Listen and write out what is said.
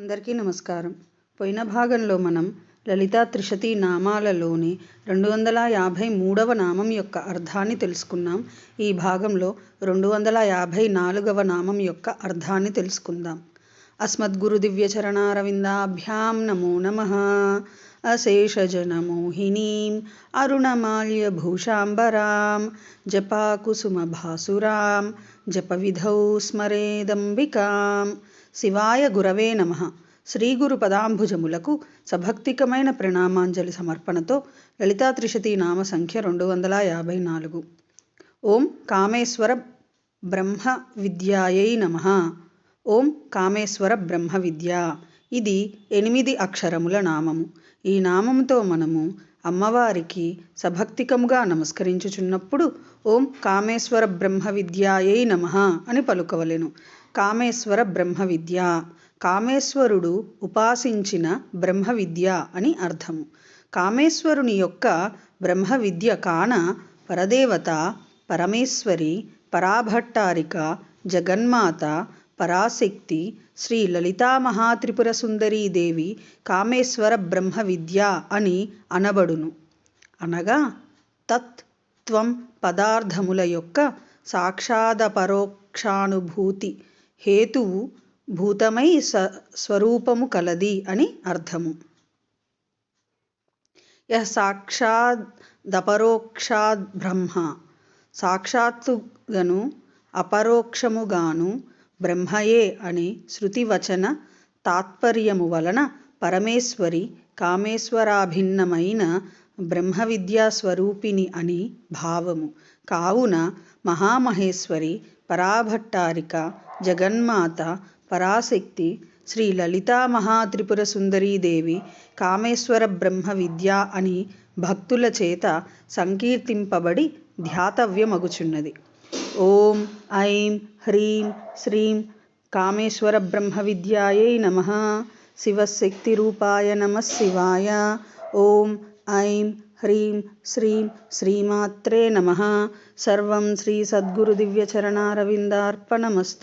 అందరికీ నమస్కారం. పోయిన భాగంలో మనం లలితా త్రిశతి నామాలలోని 253వ నామం యొక్క అర్థాన్ని తెలుసుకున్నాం. ఈ భాగంలో 254వ నామం యొక్క అర్థాన్ని తెలుసుకుందాం. అస్మద్గురు దివ్యచరణారవిందాభ్యాం నమో నమః. అశేషజనమోహినీం అరుణమాల్యభూషాంబరాం జపాకుసుమభాసురాం జపవిధౌ స్మరేదంబికాం. శివాయ గురవే నమః. శ్రీ గురు పదాంబుజములకు సభక్తికమైన ప్రణామాంజలి సమర్పణతో లలితా త్రిశతి నామ సంఖ్య 254. ఓం కామేశ్వర బ్రహ్మ విద్యాయై నమః. ఓం కామేశ్వర బ్రహ్మ విద్య. ఇది 8 అక్షరముల నామము. ఈ నామముతో మనము అమ్మవారికి సభక్తికముగా నమస్కరించుచున్నప్పుడు ఓం కామేశ్వర బ్రహ్మ విద్యాయై నమః అని పలుకవలెను. కామేశ్వర బ్రహ్మ విద్య, కామేశ్వరుడు ఉపాసించిన బ్రహ్మ విద్య అని అర్థము. కామేశ్వరుని యొక్క బ్రహ్మ విద్య కాన పరదేవత, పరమేశ్వరి, పరాభట్టారిక, జగన్మాత, పరాశక్తి శ్రీ లలితా మహాత్రిపుర సుందరీ దేవి కామేశ్వర బ్రహ్మ విద్య అని అనబడును. అనగా తత్ త్వం పదార్థముల యొక్క సాక్షాదపరోక్షానుభూతి హేతువు భూతమై స్వరూపము కలది అని అర్థము. యః సాక్షాదపరోక్షాద్ బ్రహ్మ, సాక్షాత్తుగను అపరోక్షముగాను బ్రహ్మయే అని శృతివచన తాత్పర్యము వలన పరమేశ్వరి కామేశ్వరాభిన్నమైన బ్రహ్మ విద్యా స్వరూపిణి అని భావము. కావున మహామహేశ్వరి, పరాభట్టారిక, జగన్మాత, పరాశక్తి శ్రీ లలితా మహాత్రిపుర సుందరీదేవి కామేశ్వర బ్రహ్మ విద్య అని భక్తుల చేత సంకీర్తింపబడి ధ్యాతవ్యమగుచున్నది. ఓం ఐం హ్రీం శ్రీం కామేశ్వర బ్రహ్మ విద్యాయై నమః. శివశక్తి రూపాయ నమః శివాయ. ఓం ఐం హ్రీం శ్రీం శ్రీమాత్రే నమః. సర్వం శ్రీ సద్గురు దివ్యచరణారవిందార్పణమస్తు.